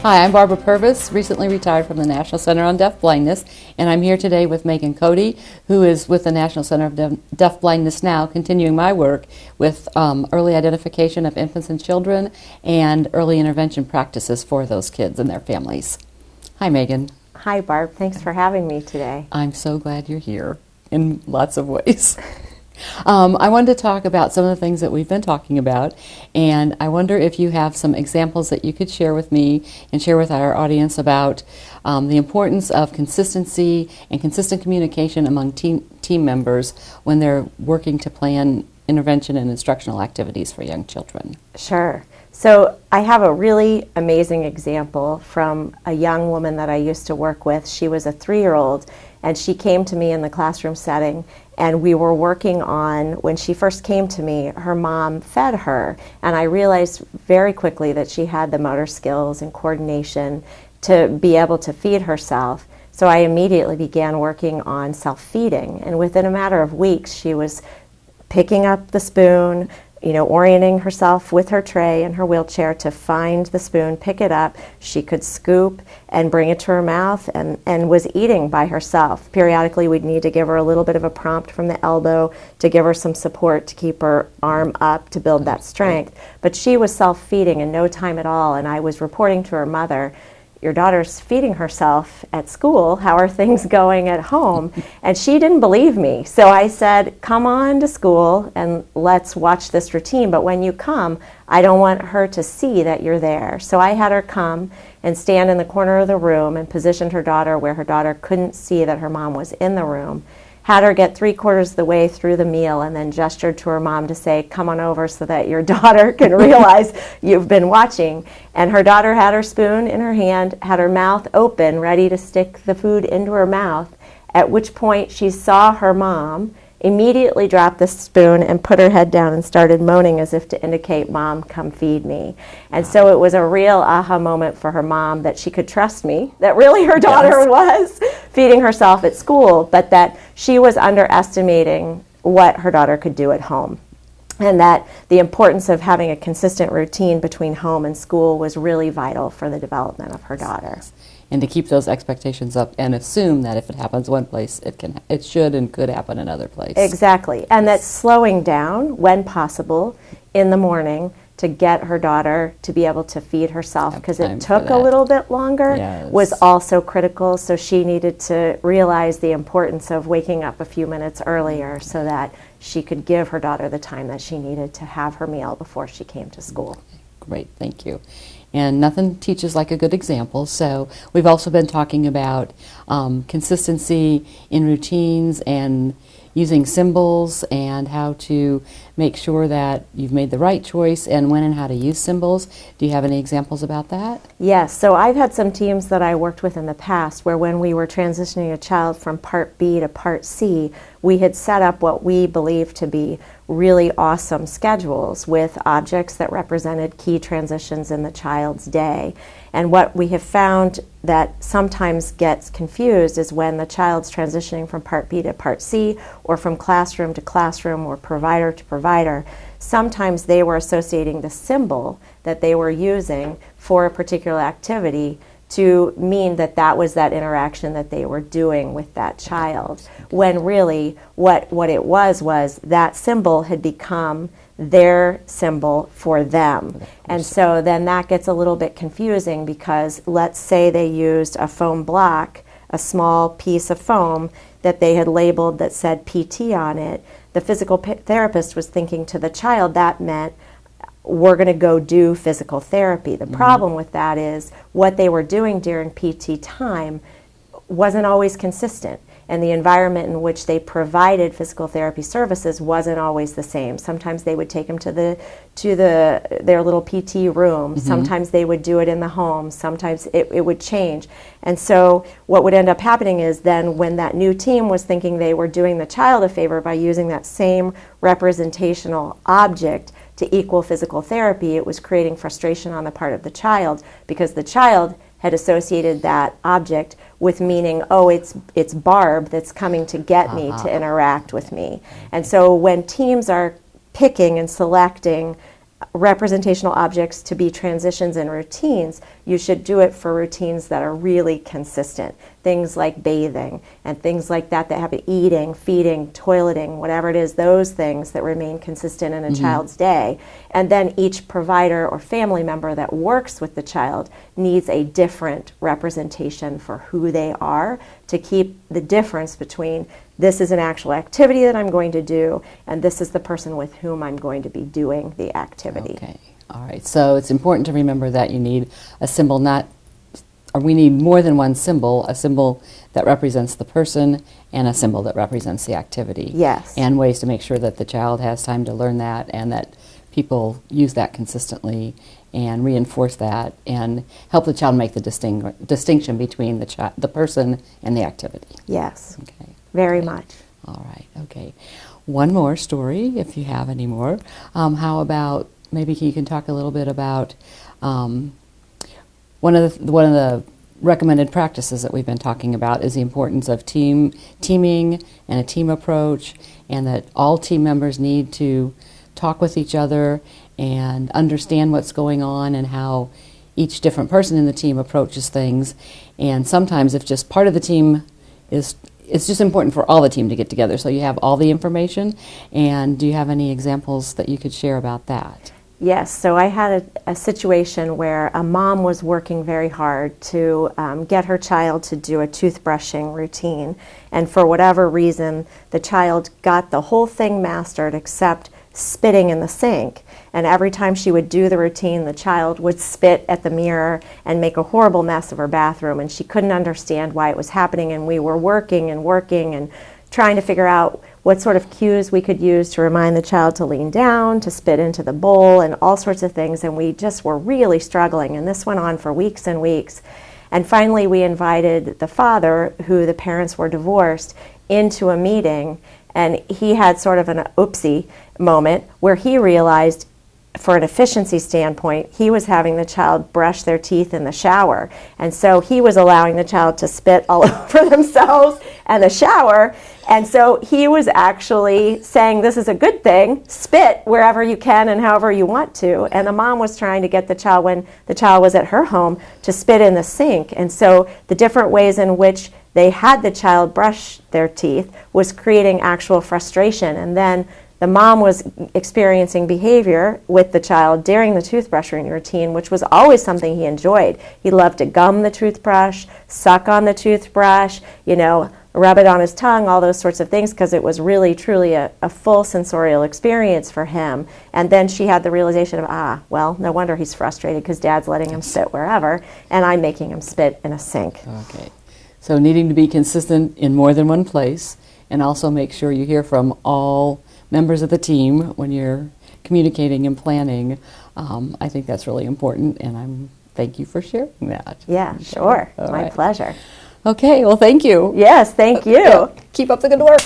Hi, I'm Barbara Purvis, recently retired from the National Center on Deaf Blindness, and I'm here today with Megan Cody, who is with the National Center of Deaf Blindness now, continuing my work with early identification of infants and children and early intervention practices for those kids and their families. Hi, Megan. Hi, Barb. Thanks for having me today. I'm so glad you're here in lots of ways. I wanted to talk about some of the things that we've been talking about, and I wonder if you have some examples that you could share with me and share with our audience about the importance of consistency and consistent communication among team members when they're working to plan intervention and instructional activities for young children. Sure. So I have a really amazing example from a young woman that I used to work with. She was a 3-year-old, and she came to me in the classroom setting, and we were working on, when she first came to me, her mom fed her, and I realized very quickly that she had the motor skills and coordination to be able to feed herself. So I immediately began working on self-feeding, and within a matter of weeks she was picking up the spoon, orienting herself with her tray in her wheelchair to find the spoon, pick it up. She could scoop and bring it to her mouth and was eating by herself. Periodically, we'd need to give her a little bit of a prompt from the elbow to give her some support to keep her arm up to build that strength. But she was self-feeding in no time at all, and I was reporting to her mother, "Your daughter's feeding herself at school. How are things going at home?" And she didn't believe me. So I said, "Come on to school and let's watch this routine. But when you come, I don't want her to see that you're there." So I had her come and stand in the corner of the room and positioned her daughter where her daughter couldn't see that her mom was in the room. Had her get 3/4 of the way through the meal and then gestured to her mom to say, "Come on over so that your daughter can realize you've been watching." And her daughter had her spoon in her hand, had her mouth open, ready to stick the food into her mouth, at which point she saw her mom, immediately dropped the spoon and put her head down and started moaning as if to indicate, "Mom, come feed me." And so it was a real aha moment for her mom that she could trust me, that really her daughter was feeding herself at school, but that she was underestimating what her daughter could do at home. And that the importance of having a consistent routine between home and school was really vital for the development of her daughter. And to keep those expectations up and assume that if it happens one place, it should and could happen another place. Exactly. And that slowing down, when possible, in the morning to get her daughter to be able to feed herself, because it took a little bit longer, was also critical. So she needed to realize the importance of waking up a few minutes earlier so that she could give her daughter the time that she needed to have her meal before she came to school. Great, thank you. And nothing teaches like a good example. So we've also been talking about consistency in routines and using symbols and how to make sure that you've made the right choice and when and how to use symbols. Do you have any examples about that? Yes, so I've had some teams that I worked with in the past where when we were transitioning a child from Part B to Part C, we had set up what we believed to be really awesome schedules with objects that represented key transitions in the child's day. And what we have found that sometimes gets confused is when the child's transitioning from Part B to Part C or from classroom to classroom or provider to provider, sometimes they were associating the symbol that they were using for a particular activity to mean that that was that interaction that they were doing with that child, when really what it was that symbol had become their symbol for them. And so then that gets a little bit confusing because let's say they used a foam block, a small piece of foam that they had labeled that said PT on it. The physical therapist was thinking to the child that meant we're going to go do physical therapy. The problem with that is what they were doing during PT time wasn't always consistent, and the environment in which they provided physical therapy services wasn't always the same. Sometimes they would take them to their little PT room. Sometimes they would do it in the home. Sometimes it would change. And so what would end up happening is then when that new team was thinking they were doing the child a favor by using that same representational object to equal physical therapy, it was creating frustration on the part of the child because the child had associated that object with meaning, oh, it's Barb that's coming to get me to interact with me. And so when teams are picking and selecting representational objects to be transitions and routines, you should do it for routines that are really consistent. Things like bathing and things like that have eating, feeding, toileting, whatever it is, those things that remain consistent in a child's day. And then each provider or family member that works with the child needs a different representation for who they are to keep the difference between this is an actual activity that I'm going to do and this is the person with whom I'm going to be doing the activity. Okay. All right. So it's important to remember that you need a symbol, or we need more than one symbol, a symbol that represents the person and a symbol that represents the activity. Yes. And ways to make sure that the child has time to learn that and that people use that consistently and reinforce that and help the child make the distinction between the person and the activity. Yes. Okay. Very much. All right. Okay. One more story, if you have any more. How about maybe you can talk a little bit about one of the recommended practices that we've been talking about is the importance of teaming and a team approach, and that all team members need to talk with each other and understand what's going on and how each different person in the team approaches things. And sometimes if just part of the team it's just important for all the team to get together so you have all the information. And do you have any examples that you could share about that? Yes, so I had a situation where a mom was working very hard to get her child to do a toothbrushing routine, and for whatever reason, the child got the whole thing mastered except spitting in the sink. And every time she would do the routine, the child would spit at the mirror and make a horrible mess of her bathroom, and she couldn't understand why it was happening, and we were working and trying to figure out what sort of cues we could use to remind the child to lean down, to spit into the bowl, and all sorts of things, and we just were really struggling, and this went on for weeks and weeks. And finally we invited the father, who the parents were divorced, into a meeting, and he had sort of an oopsie moment where he realized, for an efficiency standpoint, he was having the child brush their teeth in the shower. And so he was allowing the child to spit all over themselves and the shower. And so he was actually saying, this is a good thing, spit wherever you can and however you want to. And the mom was trying to get the child, when the child was at her home, to spit in the sink. And so the different ways in which they had the child brush their teeth was creating actual frustration. And then the mom was experiencing behavior with the child during the toothbrushing routine, which was always something he enjoyed. He loved to gum the toothbrush, suck on the toothbrush, rub it on his tongue, all those sorts of things, because it was really, truly a full sensorial experience for him. And then she had the realization of, well, no wonder he's frustrated because Dad's letting him spit wherever, and I'm making him spit in a sink. Okay. So needing to be consistent in more than one place, and also make sure you hear from all members of the team when you're communicating and planning. I think that's really important, and thank you for sharing that. Yeah, sure. All My right. pleasure. Okay, well, thank you. Yes, thank you. Keep up the good work.